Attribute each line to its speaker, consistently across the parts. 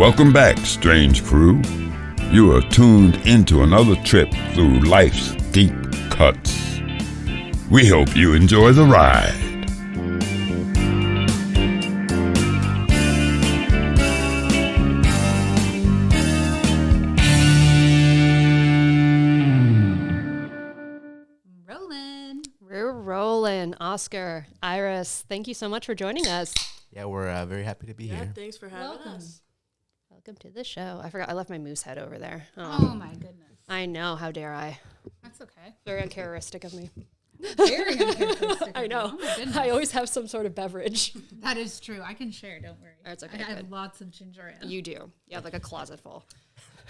Speaker 1: Welcome back, strange crew. You are tuned into another trip through life's deep cuts. We hope you enjoy the ride.
Speaker 2: We're rolling. Oscar, Iris, thank you so much for joining us.
Speaker 3: Yeah, we're very happy to be here.
Speaker 4: Thanks for having us.
Speaker 2: Welcome to the show. I forgot I left my moose head over there.
Speaker 5: Oh my goodness.
Speaker 2: I know. How dare I?
Speaker 5: That's okay.
Speaker 2: Very uncharacteristic of me.
Speaker 5: Very uncharacteristic.
Speaker 2: I know.
Speaker 5: Oh my goodness.
Speaker 2: I always have some sort of beverage.
Speaker 5: That is true. I can share. Don't worry.
Speaker 2: That's okay.
Speaker 5: I have
Speaker 2: Good.
Speaker 5: lots of ginger ale.
Speaker 2: You do. You have like a closet full.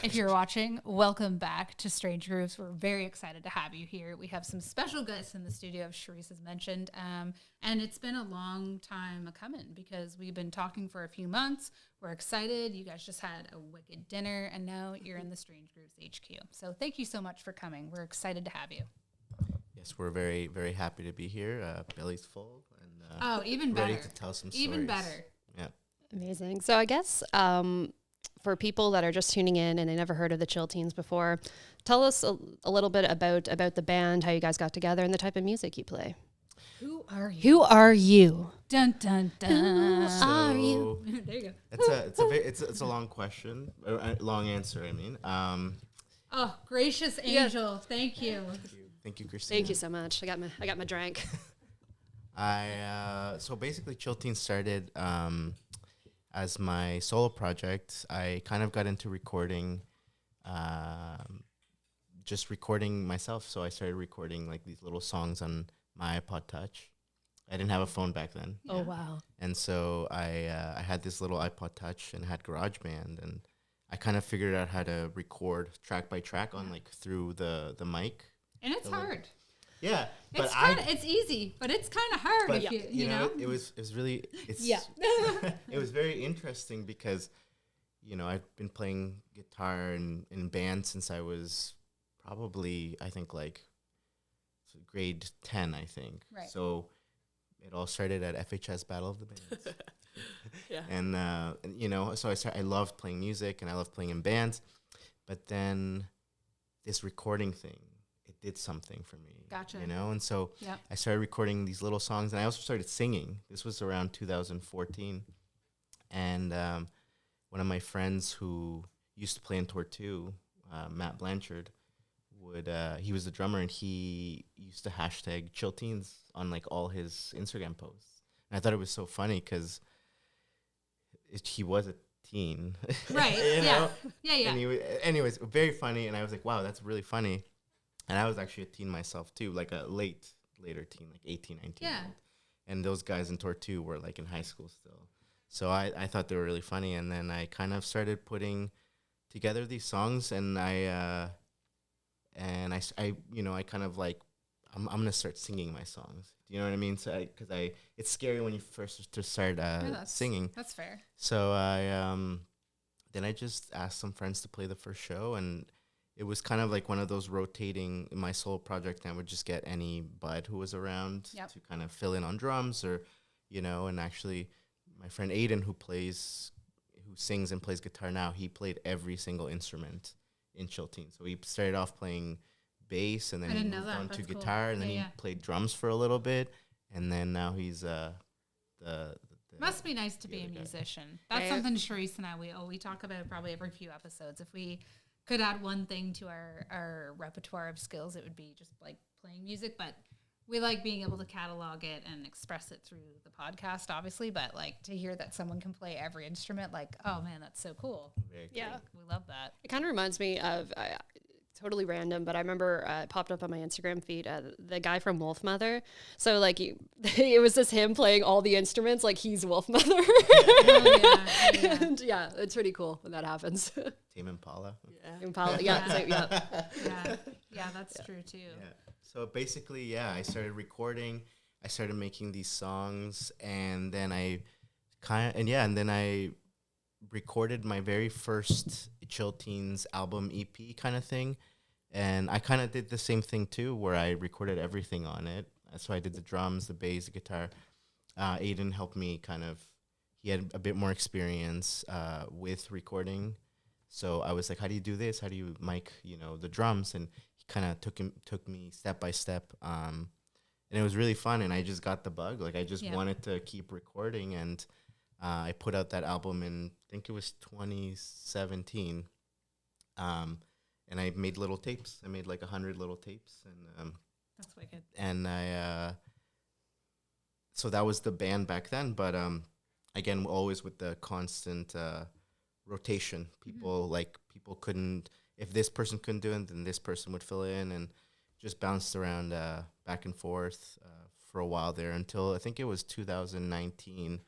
Speaker 5: If you're watching, welcome back to Strange Grooves. We're very excited to have you here. We have some special guests in the studio, as Charisse has mentioned. And it's been a long time coming because we've been talking for a few months. We're excited. You guys just had a wicked dinner, and now you're in the Strange Grooves HQ. So thank you so much for coming. We're excited to have you.
Speaker 3: Yes, we're very, very happy to be here. Belly's full and
Speaker 5: even better.
Speaker 3: ready to tell some stories.
Speaker 5: Even better.
Speaker 3: Yeah.
Speaker 2: Amazing. So I guess for people that are just tuning in and they never heard of the Chillteens before, tell us a little bit about the band, how you guys got together, and the type of music you play.
Speaker 5: Who are you?
Speaker 2: Who are you?
Speaker 5: Dun, dun, dun.
Speaker 3: So
Speaker 2: are you?
Speaker 5: There you go.
Speaker 3: it's a long question, long answer. I mean,
Speaker 5: Oh, gracious angel. Thank you.
Speaker 3: thank you, Christine.
Speaker 2: Thank you so much. I got my drink.
Speaker 3: So basically, Chillteens started as my solo project. I kind of got into recording, just recording myself. So I started recording like these little songs on my iPod Touch. I didn't have a phone back then.
Speaker 2: Oh, wow.
Speaker 3: And so I had this little iPod Touch and had GarageBand, and I kind of figured out how to record track by track on like through the mic.
Speaker 5: And it's hard.
Speaker 3: Yeah, but
Speaker 5: It's easy, but it's kind of hard
Speaker 3: but
Speaker 5: if
Speaker 3: you know it was really it was very interesting because I've been playing guitar in band since I was probably I think like grade 10 I think.
Speaker 5: Right.
Speaker 3: So it all started at FHS Battle of the Bands.
Speaker 2: Yeah.
Speaker 3: And so I loved playing music and I loved playing in bands, but then this recording thing, it did something for me.
Speaker 5: Gotcha.
Speaker 3: And so I started recording these little songs, and I also started singing. This was around 2014, and one of my friends who used to play in Tortue, Matt Blanchard, he was the drummer, and he used to hashtag Chillteens on like all his Instagram posts, and I thought it was so funny because he was a teen,
Speaker 5: Right. Yeah.
Speaker 3: And anyways, very funny, and I was like, wow, that's really funny. And I was actually a teen myself too, like a later teen, like 18, 19.
Speaker 5: Yeah.
Speaker 3: And those guys in Tortue were like in high school still. So I thought they were really funny. And then I kind of started putting together these songs, and I kind of like, I'm going to start singing my songs. Do you know what I mean? So it's scary when you first to start singing.
Speaker 5: That's fair.
Speaker 3: So then I just asked some friends to play the first show, and it was kind of like one of those rotating in my solo project. I would just get any bud who was around to kind of fill in on drums or, and actually my friend Aiden who sings and plays guitar now, he played every single instrument in Chillteens. So he started off playing bass, and then he moved on to guitar, and then he played drums for a little bit. And then now he's
Speaker 5: Must be nice to be a musician. That's something Charisse and I, we talk about probably every few episodes. If we could add one thing to our repertoire of skills, it would be just like playing music, but we like being able to catalog it and express it through the podcast, obviously, but like to hear that someone can play every instrument, like, oh man, that's so cool.
Speaker 2: Yeah.
Speaker 5: We love that.
Speaker 2: It kind of reminds me of totally random, but I remember it popped up on my Instagram feed, the guy from Wolfmother. So like it was just him playing all the instruments like he's Wolfmother.
Speaker 5: Yeah.
Speaker 2: And yeah, it's pretty cool when that happens.
Speaker 3: Tame Impala.
Speaker 2: Impala,
Speaker 5: Yeah, that's true too.
Speaker 3: Yeah. So basically, I started recording. I started making these songs, and then I recorded my very first Chillteens album EP kind of thing. And I kind of did the same thing too, where I recorded everything on it. So I did the drums, the bass, the guitar. Aiden helped me he had a bit more experience with recording. So I was like, how do you do this? How do you mic, the drums? And he kind of took me step by step. And it was really fun. And I just got the bug. Like I just wanted to keep recording. And I put out that album in, I think it was 2017. And I made little tapes. I made like 100 little tapes. And
Speaker 5: that's wicked.
Speaker 3: And so that was the band back then. But again, always with the constant rotation. People couldn't, if this person couldn't do it, then this person would fill in, and just bounced around back and forth for a while there until I think it was 2019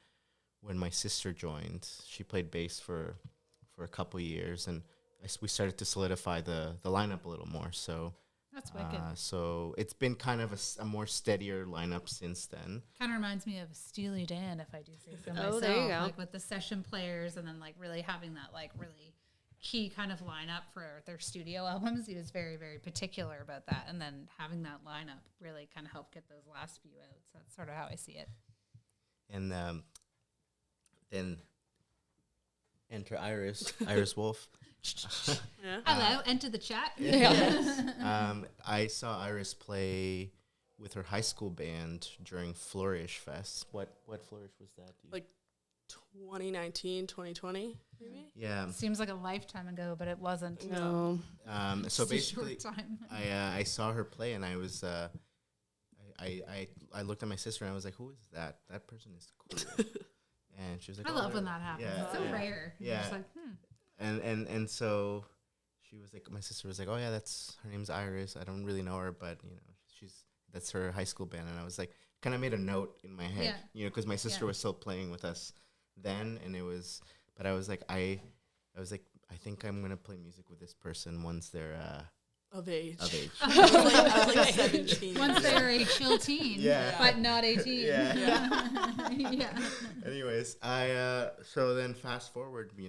Speaker 3: when my sister joined. She played bass for a couple years, and we started to solidify the lineup a little more. So
Speaker 5: that's wicked.
Speaker 3: So it's been kind of a more steadier lineup since then.
Speaker 5: Kind of reminds me of Steely Dan, if I do say so myself.
Speaker 2: Oh, there you go.
Speaker 5: Like with the session players, and then like really having that like really key kind of lineup for their studio albums. He was very, very particular about that. And then having that lineup really kind of helped get those last few out. So that's sort of how I see it.
Speaker 3: And then enter Iris Wolf.
Speaker 5: Hello, enter the chat.
Speaker 3: I saw Iris play with her high school band during Flourish Fest. What Flourish was that?
Speaker 4: Like 2019, 2020, maybe?
Speaker 3: Yeah.
Speaker 5: Seems like a lifetime ago, but it wasn't.
Speaker 2: No.
Speaker 3: So
Speaker 5: It's a
Speaker 3: basically,
Speaker 5: short time.
Speaker 3: I saw her play, and I was I looked at my sister, and I was like, "Who is that? That person is cool." And she was like,
Speaker 5: I love when that happens.
Speaker 3: Yeah,
Speaker 5: It's so rare. You're
Speaker 3: Yeah.
Speaker 5: just like,
Speaker 3: And so she was like, my sister was like, "Oh yeah, her name's Iris. I don't really know her, but that's her high school band." And I was like, kind of made a note in my head, because my sister was still playing with us then, and but I was like, I think I'm gonna play music with this person once they're
Speaker 4: of age.
Speaker 3: I
Speaker 4: was like 17.
Speaker 5: once they're a chill teen, but not 18.
Speaker 3: Yeah. Anyways, so then fast forward, we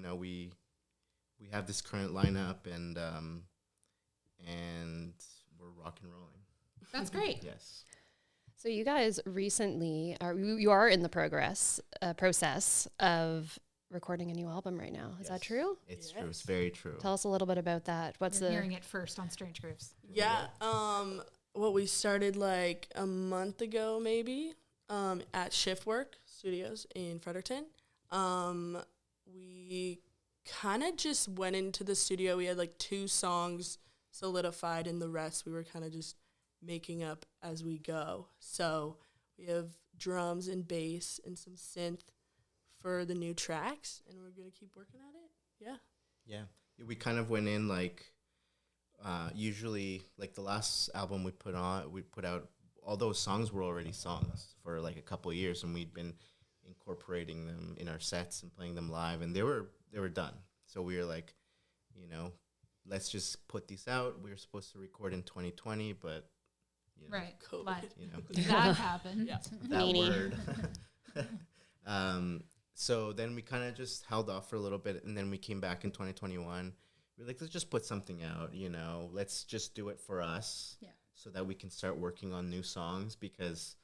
Speaker 3: have this current lineup, and we're rock and rolling.
Speaker 5: That's great.
Speaker 3: Yes.
Speaker 2: So you guys recently you are in the process of recording a new album right now. Is that true?
Speaker 3: It's true. It's very true.
Speaker 2: Tell us a little bit about that.
Speaker 5: You're hearing it first on Strange Grooves.
Speaker 4: Yeah. We started like a month ago, maybe, at Shiftwork Studios in Fredericton. We kind of just went into the studio. We had like 2 songs solidified, and the rest we were kind of just making up as we go. So we have drums and bass and some synth for the new tracks, and we're going to keep working at it.
Speaker 3: Yeah. We kind of went in like, usually like the last album we put out, all those songs were already songs for like a couple of years, and we'd been incorporating them in our sets and playing them live, and they were done. So we were like, let's just put these out. We were supposed to record in 2020, but
Speaker 5: right,
Speaker 4: COVID.
Speaker 5: That happened.
Speaker 4: Yeah.
Speaker 3: That word. So then we kind of just held off for a little bit, and then we came back in 2021. We were like, let's just put something out, let's just do it for us, so that we can start working on new songs, because,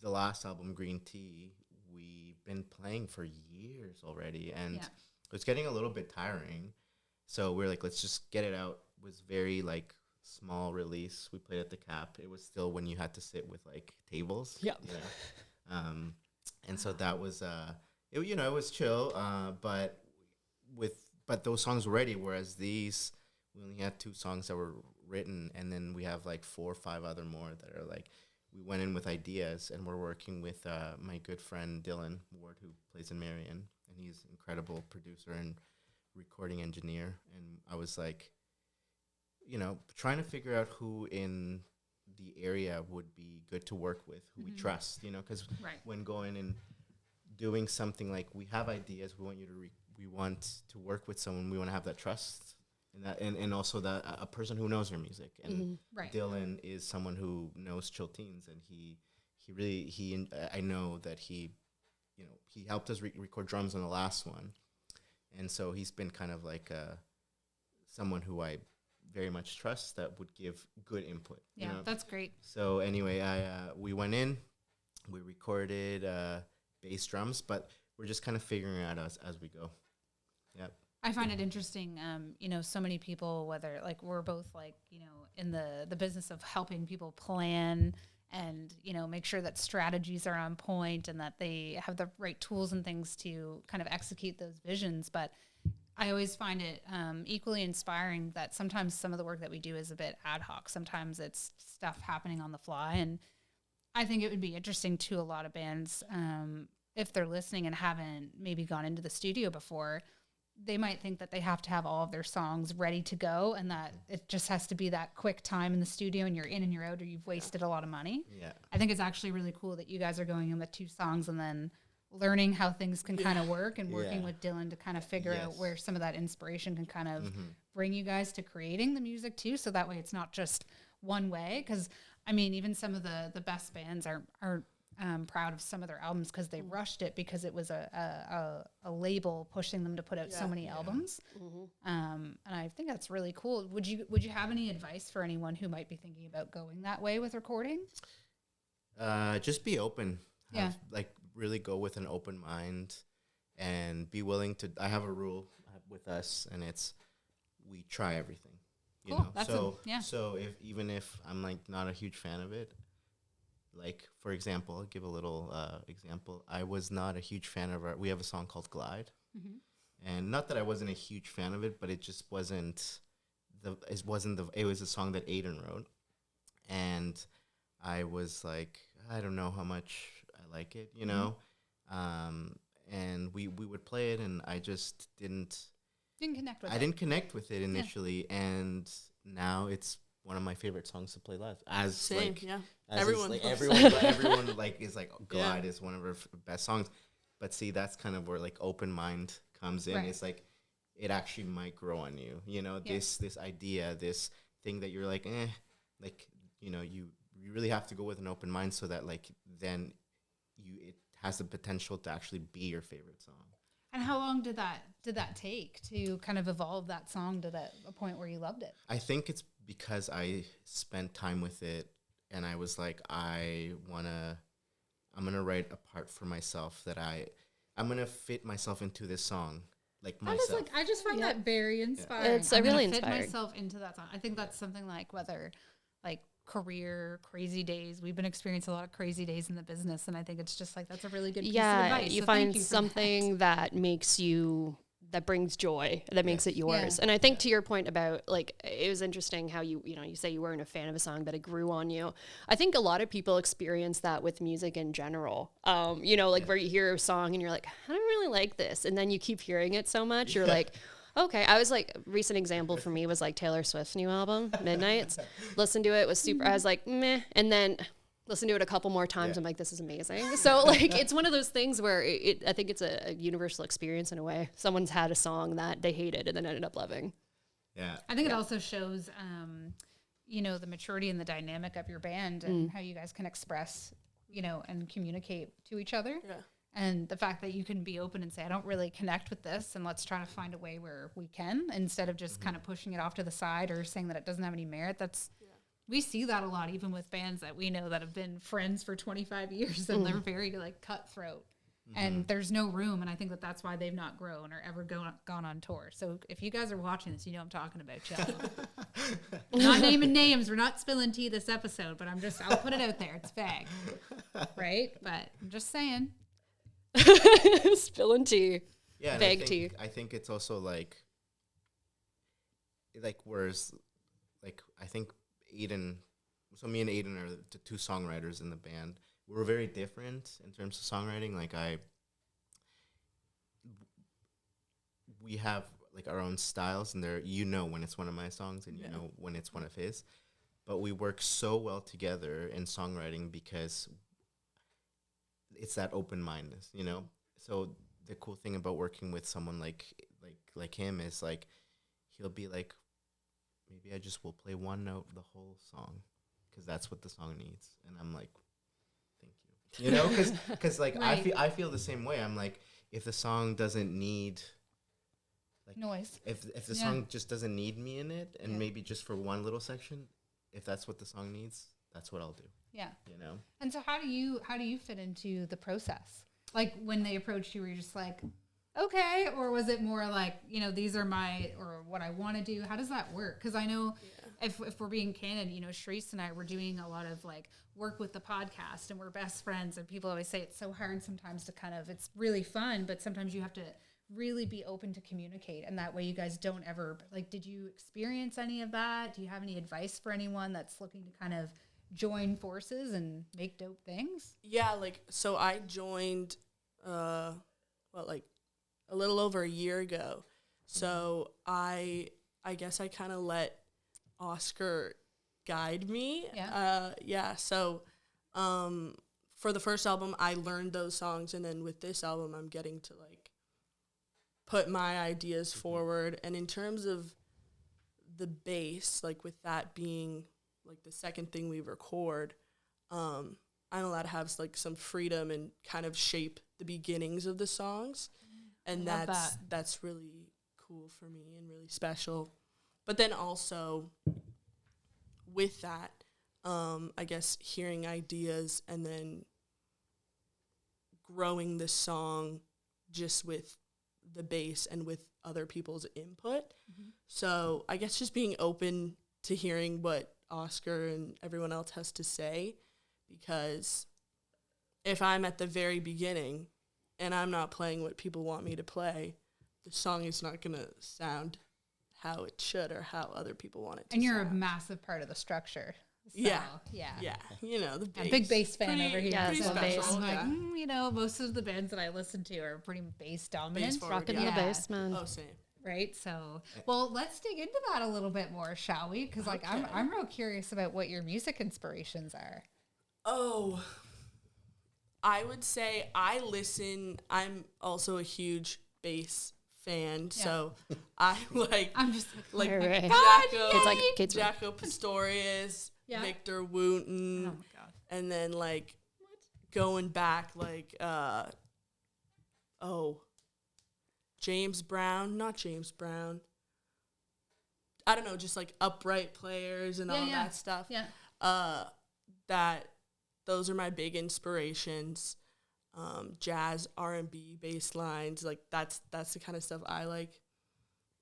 Speaker 3: the last album, Green Tea, we've been playing for years already, and it was getting a little bit tiring. So we were like, let's just get it out. It was very like small release. We played at the Cap. It was still when you had to sit with like tables.
Speaker 2: Yeah.
Speaker 3: And so that was it was chill. But those songs were ready. Whereas these, we only had 2 songs that were written, and then we have like 4 or 5 other more that are like, we went in with ideas, and we're working with my good friend Dylan Ward, who plays in Marion, and he's an incredible producer and recording engineer. And I was like, trying to figure out who in the area would be good to work with, who we trust, because when going and doing something like, we have ideas, we want to work with someone, we want to have that trust, and also that a person who knows your music. And Dylan is someone who knows Chillteens, and I know that he helped us record drums on the last one, and so he's been kind of like someone who I very much trust, that would give good input.
Speaker 5: Yeah, that's great.
Speaker 3: So anyway, we went in, we recorded bass drums, but we're just kind of figuring it out as we go. Yep.
Speaker 5: I find it interesting, so many people, whether like we're both like, in the business of helping people plan and, make sure that strategies are on point and that they have the right tools and things to kind of execute those visions. But I always find it equally inspiring that sometimes some of the work that we do is a bit ad hoc. Sometimes it's stuff happening on the fly. And I think it would be interesting to a lot of bands, if they're listening and haven't maybe gone into the studio before, they might think that they have to have all of their songs ready to go and that it just has to be that quick time in the studio and you're in and you're out or you've wasted a lot of money.
Speaker 3: Yeah.
Speaker 5: I think it's actually really cool that you guys are going in with 2 songs and then learning how things can kind of work and working with Dylan to kind of figure out where some of that inspiration can kind of bring you guys to creating the music too. So that way it's not just one way. Cause I mean, even some of the best bands are proud of some of their albums because they rushed it because it was a label pushing them to put out so many albums. And I think that's really cool. Would you have any advice for anyone who might be thinking about going that way with recording?
Speaker 3: Just be open. Really go with an open mind and be willing to. I have a rule with us, and it's we try everything. You know, so if I'm like not a huge fan of it. Like, for example, I'll give a little example. I was not a huge fan of we have a song called Glide. And not that I wasn't a huge fan of it, but it just wasn't it was a song that Aiden wrote. And I was like, I don't know how much I like it, and we would play it and I just didn't connect with it. I didn't connect with it initially. And now it's one of my favorite songs to play live. Everyone is like Glide is one of her best songs. But see, that's kind of where like open mind comes in. Right. It's like it actually might grow on you. This idea, this thing that you're like, you really have to go with an open mind so that like then it has the potential to actually be your favorite song.
Speaker 5: And how long did that take to kind of evolve that song to a point where you loved it?
Speaker 3: I think it's because I spent time with it and I was like, I'm going to write a part for myself that I'm going to fit myself into this song. Like myself.
Speaker 5: I just find that very inspiring.
Speaker 2: It's really inspiring.
Speaker 5: Fit myself into that song. I think that's something like whether like career, crazy days. We've been experiencing a lot of crazy days in the business, and I think it's just like that's a really good piece of advice.
Speaker 2: You find something that makes you that brings joy, that makes it yours. And I think to your point about like it was interesting how you say you weren't a fan of a song, but it grew on you. I think a lot of people experience that with music in general. Where you hear a song and you're like, I don't really like this, and then you keep hearing it so much, you're like, okay. I was like, recent example for me was like Taylor Swift's new album, Midnights. Listened to it, was super, I was like, meh. And then listened to it a couple more times. I'm like, this is amazing. So like, it's one of those things where I think it's a universal experience in a way. Someone's had a song that they hated and then ended up loving.
Speaker 3: Yeah.
Speaker 5: I think it also shows, the maturity and the dynamic of your band and how you guys can express, and communicate to each other. Yeah. And the fact that you can be open and say, I don't really connect with this, and let's try to find a way where we can, instead of just kind of pushing it off to the side or saying that it doesn't have any merit. We see that a lot, even with bands that we know that have been friends for 25 years, and they're very like cutthroat. And there's no room, and I think that that's why they've not grown or ever gone on tour. So if you guys are watching this, I'm talking about Chillin. Not naming names, we're not spilling tea this episode, but I'll put it out there. It's vague, right? But I'm just saying.
Speaker 2: Spilling tea.
Speaker 3: Yeah,
Speaker 2: vague tea.
Speaker 3: I think it's also like whereas like I think Aiden, so me and Aiden are the 2 songwriters in the band. We're very different in terms of songwriting. Like we have like our own styles, and when it's one of my songs, and when it's one of his. But we work so well together in songwriting because it's that open-mindedness, So the cool thing about working with someone like him is like he'll be like, maybe I just will play one note the whole song because that's what the song needs, and I'm like, thank you, because like right. I feel the same way. I'm like, if the song doesn't need like
Speaker 5: noise,
Speaker 3: if the song just doesn't need me in it, and maybe just for one little section, if that's what the song needs, that's what I'll do.
Speaker 5: Yeah.
Speaker 3: You know?
Speaker 5: And so how do you fit into the process? like when they approached you, were you just like, okay, or was it more like, you know, these are my, or what I want to do? How does that work? Because I know if we're being candid, you know, Sharice and I were doing a lot of like work with the podcast, and we're best friends, and people always say it's so hard sometimes to kind of, it's really fun, but sometimes you have to really be open to communicate, and that way you guys don't ever, like, did you experience any of that? Do you have any advice for anyone that's looking to kind of join forces and make dope things?
Speaker 4: Yeah, like, so I joined, like a little over a year ago. So I guess I kind of let Oscar guide me.
Speaker 5: Yeah.
Speaker 4: So for the first album, I learned those songs, and then with this album, I'm getting to like put my ideas forward. And in terms of the bass, like with that being like the second thing we record, I'm allowed to have like some freedom and kind of shape the beginnings of the songs. And that's really cool for me and really special. But then also with that, I guess hearing ideas and then growing the song just with the bass and with other people's input. Mm-hmm. So I guess just being open to hearing what Oscar and everyone else has to say, because if I'm at the very beginning and I'm not playing what people want me to play, the song is not going to sound how it should or how other people want it to sound.
Speaker 5: And you're a massive part of the structure. So,
Speaker 4: yeah.
Speaker 5: Yeah.
Speaker 4: You know, the bass.
Speaker 5: Big bass fan over here.
Speaker 2: Yeah,
Speaker 4: pretty
Speaker 2: so
Speaker 4: special.
Speaker 2: bass.
Speaker 5: I'm like, you know, most of the bands that I listen to are pretty bass dominant.
Speaker 4: Bass forward,
Speaker 2: Rocking
Speaker 4: yeah.
Speaker 2: the bass, man.
Speaker 4: Oh, same.
Speaker 5: Right. So, well, let's dig into that a little bit more, shall we? Because like I'm real curious about what your music inspirations are.
Speaker 4: Oh, I would say I'm also a huge bass fan, so I like.
Speaker 5: I'm just
Speaker 2: Right.
Speaker 4: Jaco Pastorius,
Speaker 5: Yeah.
Speaker 4: Victor Wooten,
Speaker 5: oh my god.
Speaker 4: and then like going back like James Brown, not James Brown. I don't know, just like upright players and all that stuff.
Speaker 5: Yeah.
Speaker 4: Those are my big inspirations. Jazz, R&B, bass lines, like that's the kind of stuff I like.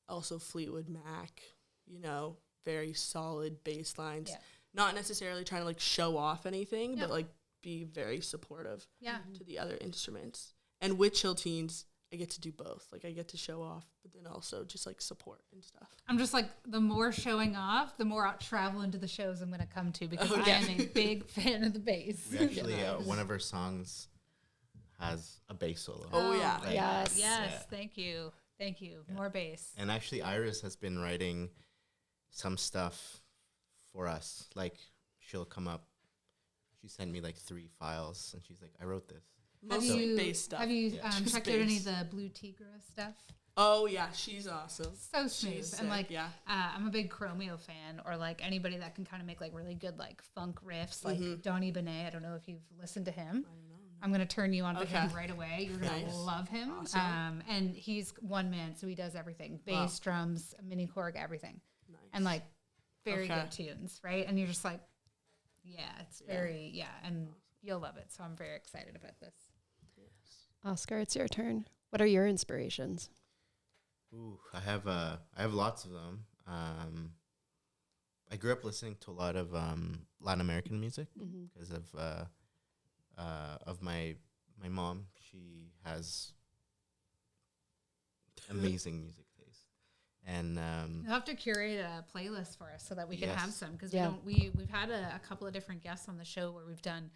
Speaker 4: Also Fleetwood Mac, you know, very solid bass lines.
Speaker 5: Yeah.
Speaker 4: Not necessarily trying to like show off anything, but like be very supportive to the other instruments. And with Chillteens, I get to do both. Like I get to show off, but then also just like support and stuff.
Speaker 5: I'm just like, the more showing off, the more out traveling to the shows I'm going to come to, because I am a big fan of the bass.
Speaker 3: We actually, one of our songs has a bass solo.
Speaker 4: Oh, yeah.
Speaker 3: Like,
Speaker 2: Yes.
Speaker 5: Yes. Thank you. More bass.
Speaker 3: And actually, Iris has been writing some stuff for us. Like, she'll come up. She sent me like 3 files, and she's like, I wrote this.
Speaker 4: Mostly bass stuff.
Speaker 5: Have you
Speaker 4: Just
Speaker 5: checked out
Speaker 4: bass.
Speaker 5: any of the Blue Tigra stuff?
Speaker 4: Oh, yeah, she's awesome.
Speaker 5: So smooth.
Speaker 4: She's
Speaker 5: And
Speaker 4: sick,
Speaker 5: like,
Speaker 4: yeah.
Speaker 5: I'm a big Chromeo fan, or like anybody that can kind of make like really good like funk riffs, like Donny Benet. I don't know if you've listened to him. I don't know. I'm going to turn you on to him right away. You're going to love him.
Speaker 4: Awesome.
Speaker 5: And he's one man, so he does everything. Bass, drums, mini Korg, everything.
Speaker 4: Nice.
Speaker 5: And like very good tunes, right? And you're just like, it's very, and you'll love it. So I'm very excited about this.
Speaker 2: Oscar, it's your turn. What are your inspirations?
Speaker 3: Ooh, I have lots of them. I grew up listening to a lot of Latin American music because of my mom. She has amazing music taste, and
Speaker 5: You'll have to curate a playlist for us so that we can have some, because we've had a couple of different guests on the show where we've done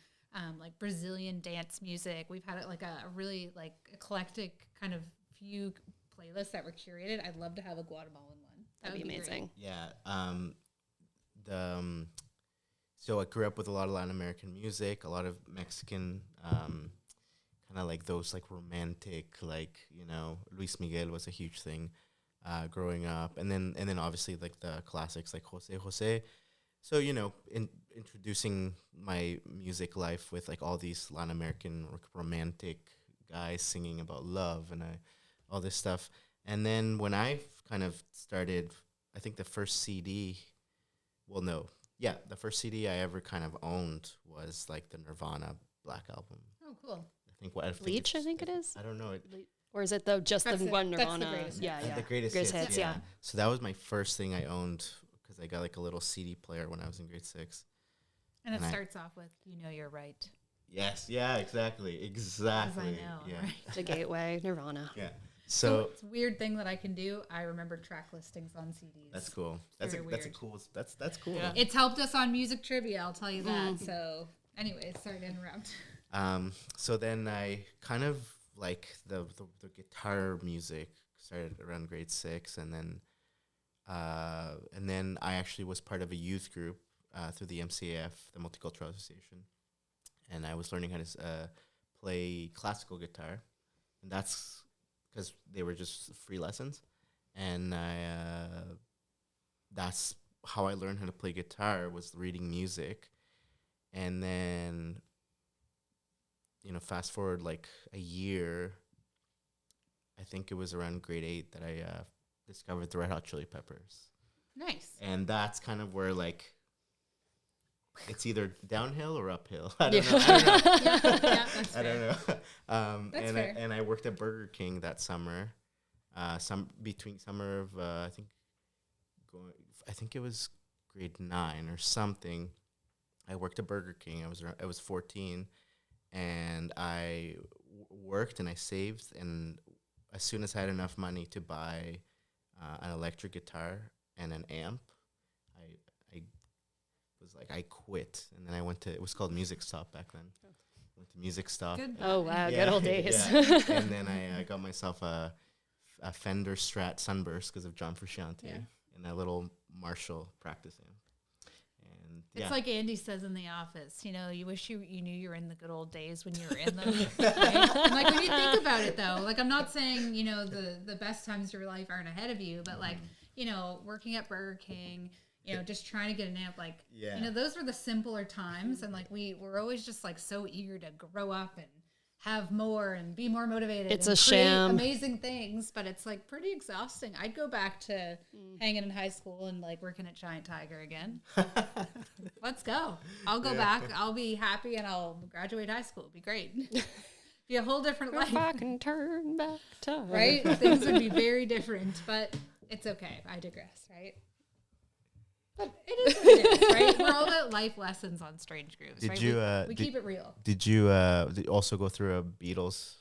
Speaker 5: like Brazilian dance music. We've had like a really like eclectic kind of few playlists that were curated. I'd love to have a Guatemalan one.
Speaker 2: That'd be amazing.
Speaker 3: yeah. So I grew up with a lot of Latin American music, a lot of Mexican, kind of like those like romantic, like, you know, Luis Miguel was a huge thing growing up, and then obviously like the classics like Jose. So, you know, introducing my music life with like all these Latin American romantic guys singing about love and all this stuff. And then when I kind of started, I think the first CD, the first CD I ever kind of owned was like the Nirvana Black Album.
Speaker 5: Oh, cool.
Speaker 3: I think what
Speaker 2: Bleach, I think it is.
Speaker 3: I don't know.
Speaker 2: Or is it just the one Nirvana?
Speaker 5: That's the
Speaker 2: Yeah.
Speaker 3: The greatest hits.
Speaker 2: Yeah.
Speaker 3: So that was my first thing I owned because I got like a little CD player when I was in grade 6.
Speaker 5: And it starts off with "You Know You're Right."
Speaker 3: Yes. Yeah. Exactly. Exactly.
Speaker 5: As I know,
Speaker 3: Yeah.
Speaker 5: right?
Speaker 2: The Gateway, Nirvana.
Speaker 3: Yeah.
Speaker 5: So it's a weird thing that I can do. I remember track listings on CDs.
Speaker 3: That's cool. That's
Speaker 5: Very
Speaker 3: a
Speaker 5: weird.
Speaker 3: cool. That's cool.
Speaker 4: Yeah.
Speaker 5: It's helped us on music trivia, I'll tell you that. So, anyways, sorry to interrupt.
Speaker 3: So then I kind of like the guitar music started around grade 6, and then I actually was part of a youth group through the MCAF, the Multicultural Association, and I was learning how to play classical guitar, and that's because they were just free lessons, and that's how I learned how to play guitar, was reading music. And then, fast forward like a year, I think it was around grade 8 that I discovered the Red Hot Chili Peppers.
Speaker 5: Nice.
Speaker 3: And that's kind of where like it's either downhill or uphill. I don't know.
Speaker 5: Yeah, that's fair.
Speaker 3: I don't know.
Speaker 5: That's fair.
Speaker 3: And I worked at Burger King that summer. Between summer of I think it was grade 9 or something. I worked at Burger King. I was 14, and I worked and I saved. And as soon as I had enough money to buy an electric guitar and an amp, I was like, I quit. And then I went to, it was called Music Stop back then. Went to Music Stop.
Speaker 5: Good.
Speaker 2: Oh, wow. Good old days.
Speaker 3: Yeah. And then I got myself a Fender Strat Sunburst because of John Frusciante, and a little Marshall practice amp. And
Speaker 5: It's like Andy says in The Office, you wish you knew you were in the good old days when you were in them. Right? And like when you think about it though, like I'm not saying, the best times of your life aren't ahead of you, but like, working at Burger King, just trying to get an amp, like, those were the simpler times. And like, we're always just like so eager to grow up and have more and be more motivated.
Speaker 2: It's
Speaker 5: and
Speaker 2: a
Speaker 5: create
Speaker 2: sham.
Speaker 5: amazing things, but it's like pretty exhausting. I'd go back to hanging in high school and like working at Giant Tiger again. Let's go. I'll go back. I'll be happy and I'll graduate high school. It'd be great. Be a whole different life.
Speaker 2: If I can turn back time.
Speaker 5: Right? Things would be very different, but it's okay. I digress, right? But it is what it is, right? We're all about life lessons on Strange Grooves, right? We keep it real.
Speaker 3: Did you also go through a Beatles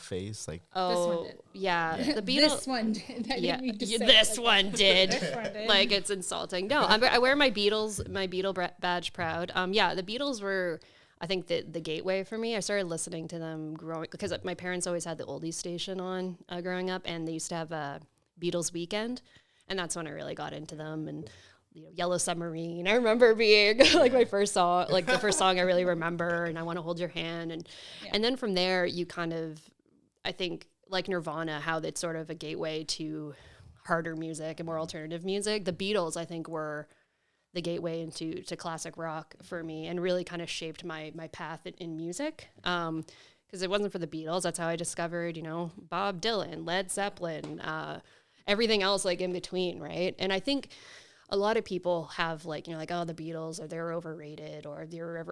Speaker 3: phase? Like,
Speaker 2: Oh,
Speaker 5: This one did.
Speaker 2: yeah. The Beatles.
Speaker 5: This one did. I
Speaker 2: Yeah,
Speaker 5: didn't mean to say
Speaker 2: this
Speaker 5: it like
Speaker 2: one
Speaker 5: that.
Speaker 2: did.
Speaker 5: This one did.
Speaker 2: Like, it's insulting. No, I wear my Beatle badge proud. The Beatles were, I think, the gateway for me. I started listening to them growing, because my parents always had the oldies station on growing up, and they used to have a Beatles weekend, and that's when I really got into them. And Yellow Submarine, I remember being like my first song, like the first song I really remember, and I Want to Hold Your Hand, and then from there you kind of, I think, like Nirvana, how it's sort of a gateway to harder music and more alternative music. The Beatles, I think, were the gateway into classic rock for me, and really kind of shaped my path in music. Because it wasn't for the Beatles, that's how I discovered, Bob Dylan, Led Zeppelin, everything else like in between, right? And I think a lot of people have like, oh, the Beatles, or they're overrated, or they're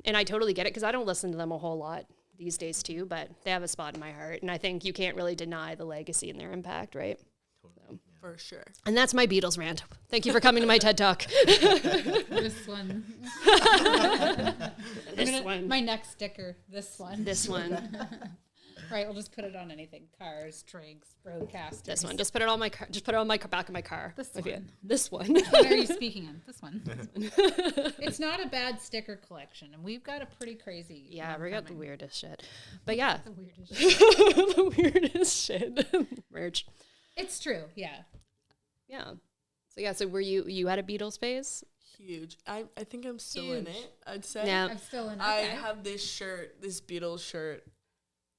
Speaker 2: and I totally get it, because I don't listen to them a whole lot these days too, but they have a spot in my heart, and I think you can't really deny the legacy and their impact, right?
Speaker 4: For sure.
Speaker 2: And that's my Beatles rant. Thank you for coming to my TED Talk.
Speaker 5: This one. My next sticker. This one.
Speaker 2: This one.
Speaker 5: Right, we'll just put it on anything. Cars, drinks, broadcasters.
Speaker 2: This one. Just put it on my car. Just put it on my back of my car.
Speaker 5: This
Speaker 2: If you-
Speaker 5: one.
Speaker 2: This one.
Speaker 5: What are you speaking in? This one. It's not a bad sticker collection, and we've got a pretty crazy.
Speaker 2: Yeah,
Speaker 5: one
Speaker 2: we got the
Speaker 5: coming.
Speaker 2: weirdest shit. But yeah,
Speaker 5: The weirdest shit.
Speaker 2: the weirdest shit. Merch.
Speaker 5: It's true, yeah.
Speaker 2: Yeah. So were you had a Beatles phase?
Speaker 4: Huge. I think I'm still in
Speaker 5: Huge.
Speaker 4: it, I'd say.
Speaker 2: Yeah.
Speaker 5: I'm still in.
Speaker 4: I
Speaker 5: Okay.
Speaker 4: have this shirt, this Beatles shirt.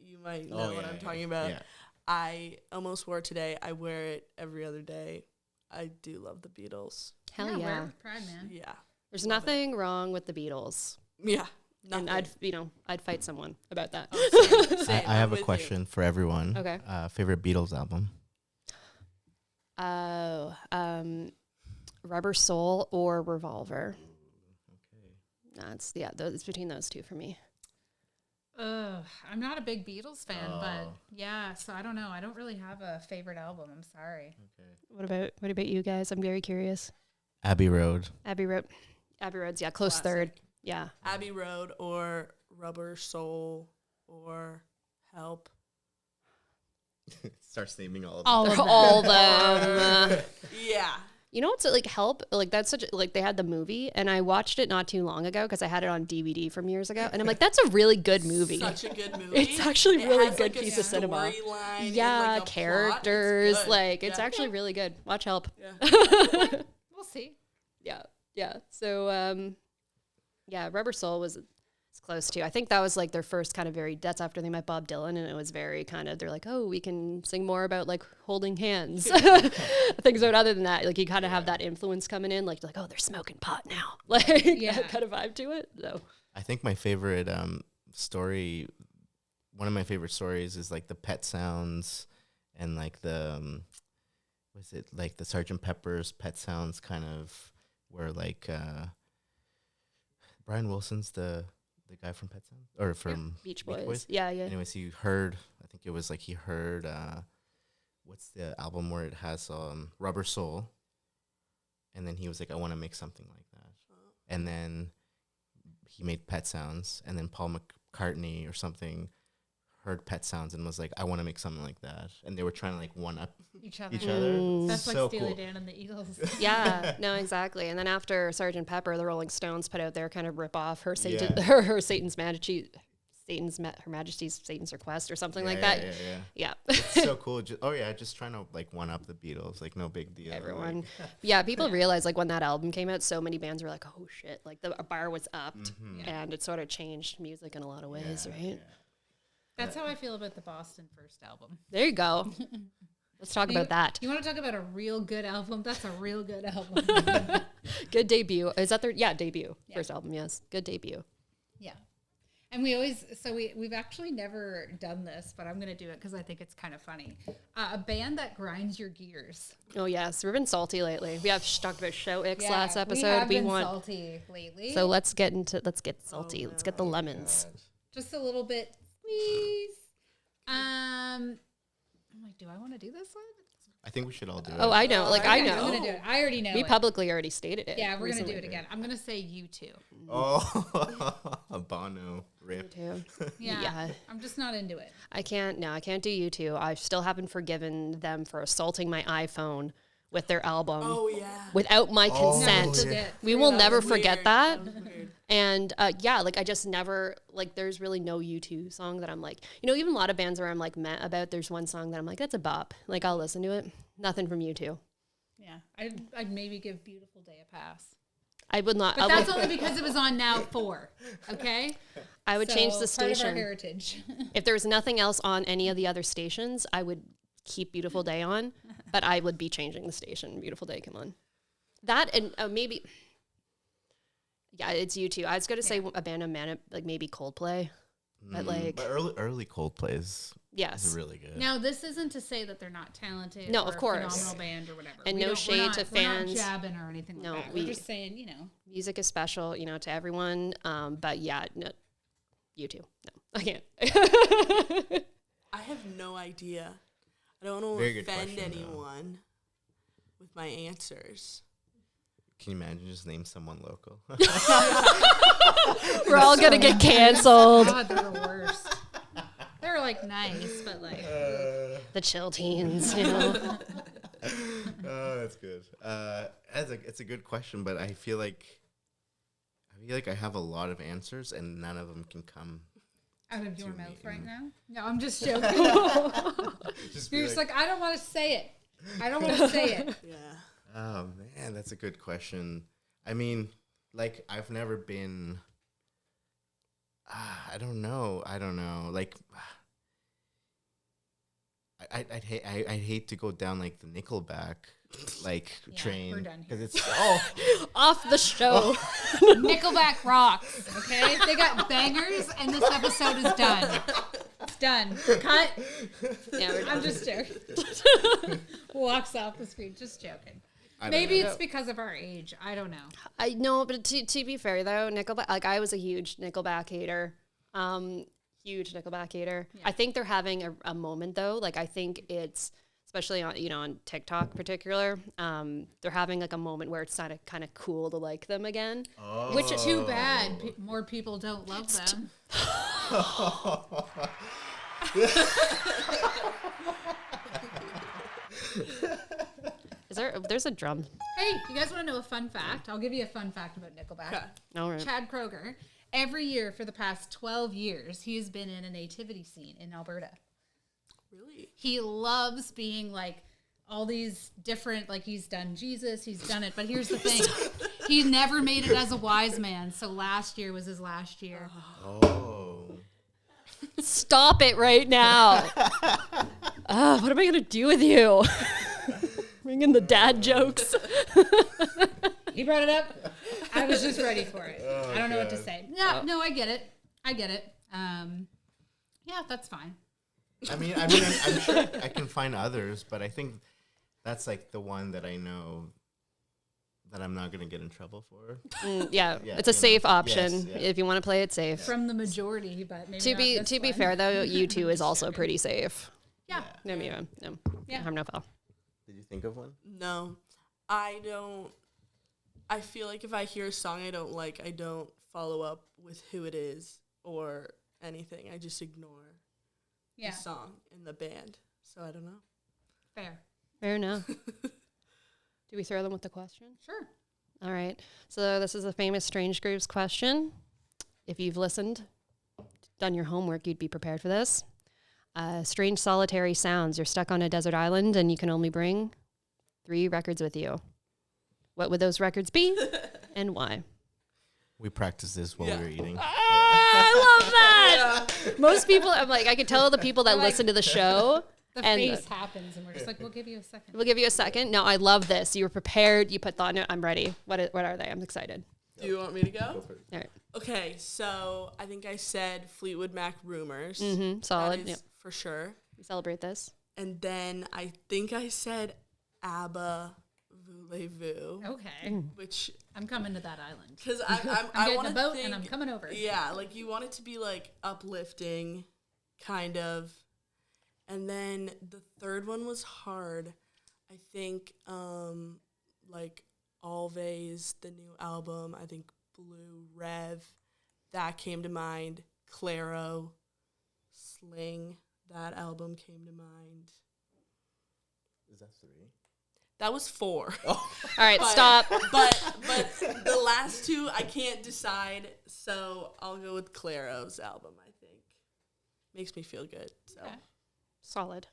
Speaker 4: You might know
Speaker 3: Oh,
Speaker 4: what
Speaker 3: yeah,
Speaker 4: I'm
Speaker 3: yeah,
Speaker 4: talking about.
Speaker 3: yeah.
Speaker 4: I almost wore it today. I wear it every other day. I do love the Beatles.
Speaker 2: Hell
Speaker 5: Wear
Speaker 2: yeah.
Speaker 5: it with pride, man.
Speaker 4: Yeah.
Speaker 2: There's nothing wrong with the Beatles.
Speaker 4: Yeah.
Speaker 2: And
Speaker 4: Nothing.
Speaker 2: I'd fight someone about that.
Speaker 4: Same,
Speaker 3: I have
Speaker 4: I'm
Speaker 3: a
Speaker 4: with you.
Speaker 3: question for everyone.
Speaker 2: Okay.
Speaker 3: Favorite Beatles album?
Speaker 2: Oh, Rubber Soul or Revolver.
Speaker 3: Okay.
Speaker 2: That's it's between those two for me.
Speaker 5: I'm not a big Beatles fan, but yeah, so I don't know. I don't really have a favorite album. I'm sorry.
Speaker 3: Okay.
Speaker 2: What about you guys? I'm very curious.
Speaker 3: Abbey Road.
Speaker 2: Abbey Road's close
Speaker 4: Classic.
Speaker 2: third. Yeah.
Speaker 4: Abbey Road or Rubber Soul or Help.
Speaker 3: Starts naming all of
Speaker 5: All
Speaker 3: them.
Speaker 5: of them.
Speaker 2: All them.
Speaker 4: Yeah.
Speaker 2: You know what's like Help? Like that's such like they had the movie and I watched it not too long ago because I had it on DVD from years ago and I'm like that's a really good movie.
Speaker 4: Such a good movie.
Speaker 2: It's actually
Speaker 4: It
Speaker 2: really
Speaker 4: has,
Speaker 2: good
Speaker 4: like, a
Speaker 2: piece of cinema.
Speaker 4: storyline and,
Speaker 2: Yeah,
Speaker 4: like, a plot.
Speaker 2: characters.
Speaker 4: It's good.
Speaker 2: Like it's
Speaker 4: Yeah.
Speaker 2: actually really good. Watch Help.
Speaker 4: Yeah.
Speaker 5: We'll see.
Speaker 2: Yeah. So yeah, Rubber Soul was close to. I think that was like their first kind of that's after they met Bob Dylan and it was very kind of they're like, "Oh, we can sing more about like holding hands." Things but other than that, like you kind of have that influence coming in like, "Oh, they're smoking pot now." Like that kind of vibe to it. So
Speaker 3: I think my favorite story, one of my favorite stories is like the Pet Sounds and like the, was it like the Sgt. Pepper's Pet Sounds kind of where like Brian Wilson's the guy from Pet Sounds or from
Speaker 2: Beach Boys. Yeah.
Speaker 3: Anyways, he heard, I think it was like he heard, what's the album where it has Rubber Soul? And then he was like, I want to make something like that. And then he made Pet Sounds. And then Paul McCartney or something heard Pet Sounds and was like, I want to make something like that. And they were trying to like one up
Speaker 5: Each other.
Speaker 3: each other.
Speaker 5: That's
Speaker 3: So
Speaker 5: like Steely
Speaker 3: cool.
Speaker 5: Dan and the Eagles.
Speaker 2: Yeah, no, exactly. And then after Sgt. Pepper, the Rolling Stones put out their kind of rip off her
Speaker 3: Yeah.
Speaker 2: her Satan's Majesty, Her Majesty's Satan's Request or something like that. Yeah.
Speaker 3: It's so cool. Just trying to like one up the Beatles. Like no big deal.
Speaker 2: Everyone.
Speaker 3: Like,
Speaker 2: Yeah, people realize like when that album came out, so many bands were like, oh shit, like the bar was upped and it sort of changed music in a lot of ways, right?
Speaker 5: That's how I feel about the Boston first album.
Speaker 2: There you go. Let's talk about that.
Speaker 5: You want to talk about a real good album? That's a real good album.
Speaker 2: Good debut. Is that their debut? Yeah. First album, yes. Good debut.
Speaker 5: Yeah. And we've actually never done this, but I'm going to do it because I think it's kind of funny. A band that grinds your gears.
Speaker 2: Oh yes, we've been salty lately. We have talked about Show X last
Speaker 5: we
Speaker 2: episode.
Speaker 5: have been
Speaker 2: want
Speaker 5: salty lately.
Speaker 2: So let's get salty. Let's get the lemons.
Speaker 5: Just a little bit, please. I'm like, do I want to do this one?
Speaker 3: I think we should all do it.
Speaker 2: Oh, I know. Like I
Speaker 5: I'm
Speaker 2: know.
Speaker 5: going to do it. I already know
Speaker 2: We
Speaker 5: it.
Speaker 2: publicly already stated it.
Speaker 5: Yeah, we're going to do
Speaker 2: recently.
Speaker 5: it again. I'm going to say you two.
Speaker 3: Oh, a Bono rip.
Speaker 2: Too.
Speaker 5: Yeah.
Speaker 2: Yeah.
Speaker 5: I'm just not into it.
Speaker 2: I can't do you two. I still haven't forgiven them for assaulting my iPhone with their album
Speaker 4: Oh yeah.
Speaker 2: without my consent.
Speaker 5: Forget.
Speaker 2: We will
Speaker 4: That
Speaker 2: never
Speaker 4: was
Speaker 2: forget
Speaker 4: weird.
Speaker 2: that.
Speaker 4: That was weird.
Speaker 2: And like I just never like. There's really no U2 song that I'm like. Even a lot of bands where I'm like meh about. There's one song that I'm like, that's a bop. Like I'll listen to it. Nothing from U2.
Speaker 5: Yeah. I'd maybe give Beautiful Day a pass.
Speaker 2: I would not.
Speaker 5: But that's only because it was on Now 4. Okay?
Speaker 2: I would change the
Speaker 5: Part of our
Speaker 2: station.
Speaker 5: heritage.
Speaker 2: If there was nothing else on any of the other stations, I would keep Beautiful Day on, but I would be changing the station. Beautiful Day, come on. That and maybe, yeah, it's U2. I was going to say a band of man, like maybe Coldplay, but like,
Speaker 3: But early Coldplay is
Speaker 2: yes.
Speaker 3: really good.
Speaker 5: Now, this isn't to say that they're not talented.
Speaker 2: No,
Speaker 5: or
Speaker 2: of course.
Speaker 5: A phenomenal band or whatever.
Speaker 2: And
Speaker 5: We
Speaker 2: no
Speaker 5: don't- we're
Speaker 2: shade
Speaker 5: not-
Speaker 2: to
Speaker 5: we're not
Speaker 2: fans.
Speaker 5: jabbing or anything like
Speaker 2: No,
Speaker 5: that.
Speaker 2: we-
Speaker 5: We're just saying,
Speaker 2: Music is special, to everyone. But yeah, no, U2. No, I can't.
Speaker 4: I have no idea. I don't want
Speaker 3: Very
Speaker 4: to
Speaker 3: good
Speaker 4: offend
Speaker 3: question, though.
Speaker 4: anyone with my answers.
Speaker 3: Can you imagine just name someone local?
Speaker 2: We're all going to get canceled.
Speaker 5: God, they're the worst. They're like nice, but like
Speaker 2: The Chillteens,
Speaker 3: Oh, that's good. It's a good question, but I feel like I have a lot of answers and none of them can come.
Speaker 5: out of your
Speaker 3: To
Speaker 5: mouth
Speaker 3: me.
Speaker 5: right now. No, I'm just joking.
Speaker 3: Just
Speaker 5: You're just like, I don't want to say it. I don't want to say it.
Speaker 4: Yeah.
Speaker 3: oh man, that's a good question. I mean, like I've never been. I don't know. Like, I'd hate to go down like the Nickelback train
Speaker 5: we're done
Speaker 3: because
Speaker 5: here.
Speaker 3: it's
Speaker 2: Off the show.
Speaker 5: Nickelback rocks, okay? They got bangers, and this episode is done. It's done. Cut.
Speaker 2: Yeah, we're
Speaker 5: I'm just joking. Walks off the screen. Just joking.
Speaker 3: I don't
Speaker 5: Maybe
Speaker 3: know.
Speaker 5: it's because of our age. I don't know.
Speaker 2: I know, but to be fair though, Nickelback, like I was a huge Nickelback hater. Huge Nickelback hater.
Speaker 5: Yeah.
Speaker 2: I think they're having a moment though. Like I think it's especially on on TikTok in particular. They're having like a moment where it's kind of cool to like them again.
Speaker 3: Oh.
Speaker 5: Which is too bad. More people don't love them.
Speaker 2: There's a drum.
Speaker 5: Hey, you guys want to know a fun fact? I'll give you a fun fact about Nickelback.
Speaker 4: Okay.
Speaker 2: All right.
Speaker 5: Chad Kroeger, every year for the past 12 years, he has been in a nativity scene in Alberta.
Speaker 4: Really?
Speaker 5: He loves being like all these different, like he's done Jesus, he's done it. But here's the thing. He never made it as a wise man. So last year was his last year.
Speaker 3: Oh.
Speaker 2: Stop it right now. What am I gonna do with you? Bring in the dad jokes.
Speaker 5: He brought it up. I was just ready for it. I don't know what to say. No, I get it. Yeah, that's fine.
Speaker 3: I'm sure I can find others, but I think that's like the one that I know that I'm not going to get in trouble for.
Speaker 2: Yeah, it's a safe option
Speaker 3: Yes, yeah.
Speaker 2: if you want to play it safe.
Speaker 5: From the majority, but maybe
Speaker 2: To be fair though, U2 is also pretty safe.
Speaker 5: Yeah.
Speaker 2: No,
Speaker 5: Yeah.
Speaker 2: harm no foul.
Speaker 3: Did you think of one?
Speaker 4: No, I don't. I feel like if I hear a song I don't like, I don't follow up with who it is or anything. I just ignore the song and the band. So I don't know.
Speaker 5: Fair
Speaker 2: enough. Do we throw them with the question?
Speaker 5: Sure.
Speaker 2: All right. So this is a famous Strange Grooves question. If you've listened, done your homework, you'd be prepared for this. Strange solitary sounds. You're stuck on a desert island and you can only bring 3 records with you. What would those records be and why?
Speaker 3: We practiced this while we were eating.
Speaker 2: I love that. Most people, I'm like, I could tell the people that listen to the show.
Speaker 5: The face happens and we're just like, we'll give you a second.
Speaker 2: We'll give you a second. No, I love this. You were prepared. You put thought in it. I'm ready. What are they? I'm excited.
Speaker 4: Do you want me to go?
Speaker 3: Go for it.
Speaker 2: All right.
Speaker 4: Okay, so I think I said Fleetwood Mac Rumors.
Speaker 2: Solid.
Speaker 4: That is
Speaker 2: Yep.
Speaker 4: for sure.
Speaker 2: We celebrate this.
Speaker 4: And then I think I said ABBA Voulez-Vous.
Speaker 5: Okay.
Speaker 4: Which,
Speaker 5: I'm coming to that island.
Speaker 4: because
Speaker 5: I'm
Speaker 4: I
Speaker 5: getting
Speaker 4: want
Speaker 5: a
Speaker 4: to
Speaker 5: boat
Speaker 4: think,
Speaker 5: and I'm coming over.
Speaker 4: Yeah, like you want it to be like uplifting, kind of. And then the third one was hard. I think like Always, the new album, I think Blue, Rev, that came to mind. Claro, Sling, that album came to mind.
Speaker 3: Is that 3?
Speaker 4: That was 4.
Speaker 2: All right, stop.
Speaker 4: But the last 2 I can't decide, so I'll go with Claro's album, I think. Makes me feel good. So
Speaker 5: Okay.
Speaker 2: Solid.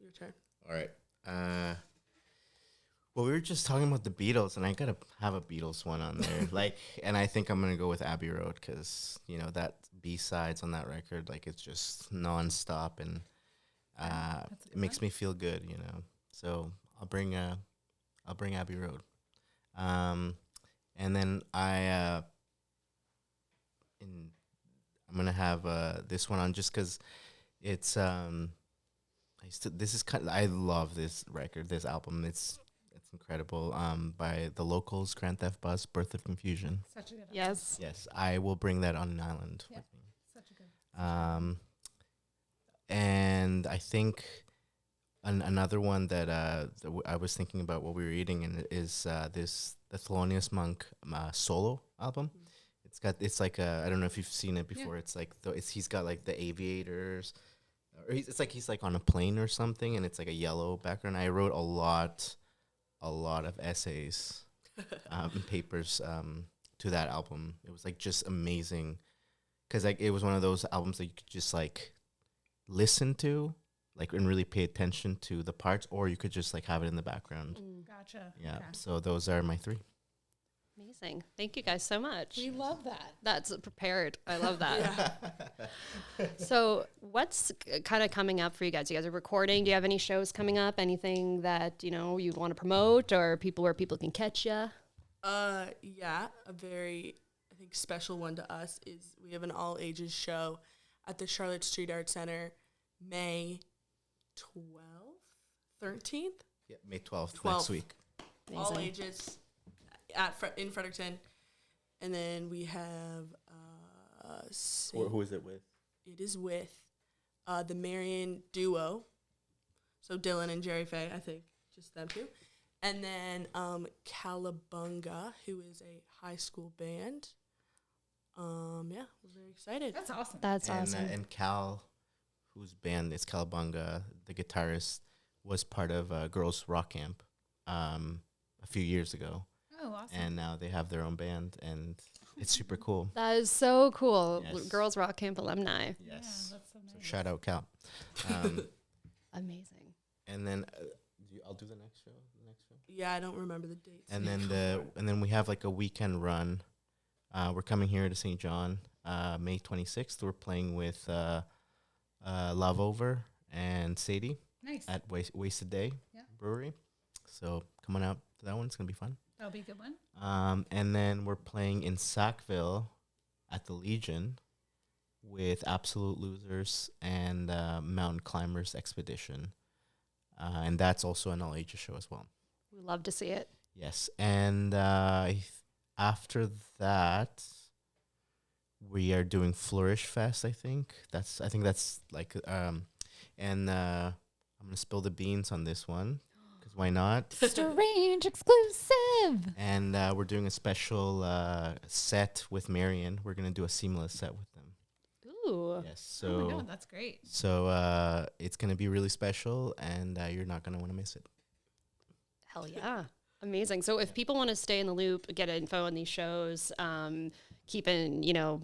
Speaker 4: your turn.
Speaker 3: All right. Well, we were just talking about the Beatles, and I gotta have a Beatles one on there. And I think I'm gonna go with Abbey Road because that B-sides on that record, like it's just nonstop, and it makes me feel good, So I'll bring Abbey Road, and then I'm gonna have this one on just because it's I love this record, this album. It's incredible. By The Locals, Grand Theft Bus, Birth of Confusion.
Speaker 5: Such a good
Speaker 2: Yes.
Speaker 3: Yes, I will bring that on an island with me.
Speaker 5: Such a good
Speaker 3: And I think another one that I was thinking about while we were eating is the Thelonious Monk solo album. It's like I don't know if you've seen it before. It's like he's got like the aviators, or he's like on a plane or something, and it's like a yellow background. I wrote a lot of essays and papers to that album. It was like just amazing because like it was one of those albums that you could just like listen to, like, and really pay attention to the parts, or you could just like have it in the background.
Speaker 5: Gotcha.
Speaker 3: Yeah.
Speaker 5: Okay.
Speaker 3: So those are my 3.
Speaker 2: Amazing. Thank you guys so much.
Speaker 5: We love that.
Speaker 2: That's prepared. I love that. So what's kind of coming up for you guys? You guys are recording. Do you have any shows coming up? Anything that, you'd want to promote or where people can catch you?
Speaker 4: Yeah, a very, I think, special one to us is we have an all-ages show at the Charlotte Street Art Center, May 12th, 13th?
Speaker 3: Yeah, May 12th next week.
Speaker 4: All ages in Fredericton. And then we have
Speaker 3: Who is it with?
Speaker 4: It is with the Marion duo. So Dylan and Jerry Faye, I think, just them two. And then Calabunga, who is a high school band. Yeah, we're very excited.
Speaker 5: That's awesome.
Speaker 2: That's awesome.
Speaker 3: And Cal, whose band is Calabunga, the guitarist, was part of Girls Rock Camp a few years ago.
Speaker 5: Oh, awesome.
Speaker 3: And now they have their own band, and it's super cool.
Speaker 2: That is so cool.
Speaker 3: Yes.
Speaker 2: Girls Rock Camp alumni.
Speaker 5: Yeah,
Speaker 3: Yes.
Speaker 5: that's so nice.
Speaker 3: So shout out Cal.
Speaker 2: Amazing.
Speaker 3: And then I'll do the next show.
Speaker 4: Yeah, I don't remember the dates.
Speaker 3: And then we have like a weekend run. We're coming here to St. John, May 26th. We're playing with Love Over and Sadie
Speaker 5: Nice.
Speaker 3: at Wasted Day Brewery. So come on out to that one. It's gonna be fun.
Speaker 5: That'll be a good one.
Speaker 3: And then we're playing in Sackville at the Legion with Absolute Losers and Mountain Climbers Expedition. And that's also an all-ages show as well.
Speaker 2: We love to see it.
Speaker 3: Yes. And after that, we are doing Flourish Fest, I think. I think that's like, and I'm going to spill the beans on this one. Why not?
Speaker 5: Strange exclusive.
Speaker 3: And we're doing a special set with Marion. We're going to do a seamless set with them.
Speaker 2: Ooh.
Speaker 3: Yes. So,
Speaker 5: Oh my God, that's great.
Speaker 3: So it's going to be really special, and you're not going to want to miss it.
Speaker 2: Hell yeah. Amazing. So if people want to stay in the loop, get info on these shows, keeping, to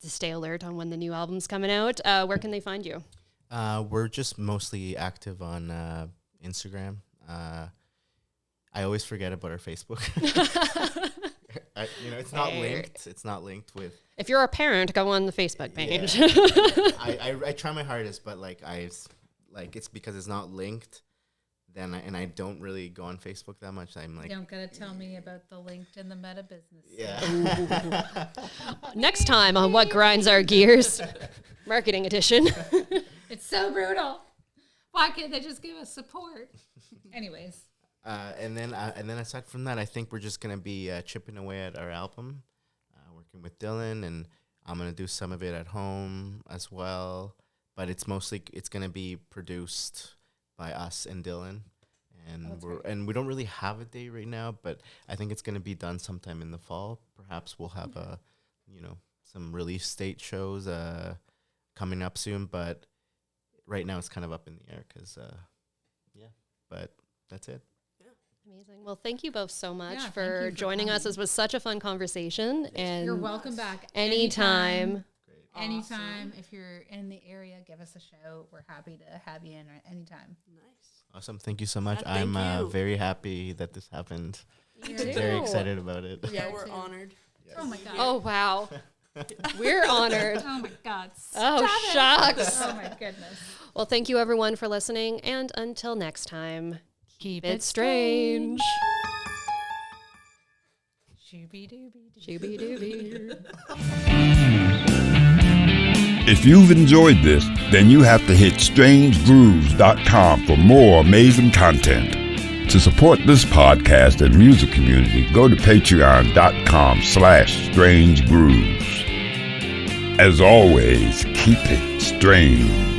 Speaker 2: stay alert on when the new album's coming out, where can they find you?
Speaker 3: We're just mostly active on Instagram. I always forget about our Facebook. It's not linked. It's not linked with.
Speaker 2: If you're a parent, go on the Facebook page.
Speaker 3: Yeah. I try my hardest, but it's because it's not linked. Then I don't really go on Facebook that much. I'm like,
Speaker 5: You don't gotta tell me about the linked and the meta business.
Speaker 3: yeah.
Speaker 2: Next time on What Grinds Our Gears, Marketing Edition.
Speaker 5: It's so brutal. Why can't they just give us support? Anyways.
Speaker 3: And then aside from that, I think we're just gonna be chipping away at our album, working with Dylan, and I'm gonna do some of it at home as well. But it's gonna be produced by us and Dylan, and we don't really have a date right now, but I think it's gonna be done sometime in the fall. Perhaps we'll have some release date shows coming up soon, but right now it's kind of up in the air because but that's it.
Speaker 2: Amazing. Well, thank you both so much
Speaker 5: Yeah,
Speaker 2: for
Speaker 5: thank you for
Speaker 2: joining us.
Speaker 5: coming.
Speaker 2: This was such a fun conversation. And
Speaker 5: You're welcome back
Speaker 2: anytime.
Speaker 5: Anytime. If you're in the area, give us a shout. We're happy to have you in anytime.
Speaker 4: Nice.
Speaker 3: Awesome. Thank you so much.
Speaker 4: Yeah, thank
Speaker 3: I'm
Speaker 4: you.
Speaker 3: very happy that this happened.
Speaker 2: You
Speaker 3: Very
Speaker 2: too.
Speaker 3: excited about it.
Speaker 4: Yeah,
Speaker 5: Me
Speaker 4: we're
Speaker 5: too.
Speaker 4: honored.
Speaker 5: Oh my God.
Speaker 2: Oh, wow. We're honored.
Speaker 5: Oh my God.
Speaker 2: Oh,
Speaker 5: Stop it.
Speaker 2: shucks.
Speaker 5: Oh my goodness.
Speaker 2: Well, thank you everyone for listening. And until next time,
Speaker 5: Keep
Speaker 2: it's strange.
Speaker 5: Shooby-dooby-doo.
Speaker 2: Shooby-dooby.
Speaker 1: If you've enjoyed this, then you have to hit strangegrooves.com for more amazing content. To support this podcast and music community, go to patreon.com/strangegrooves. As always, keep it strange.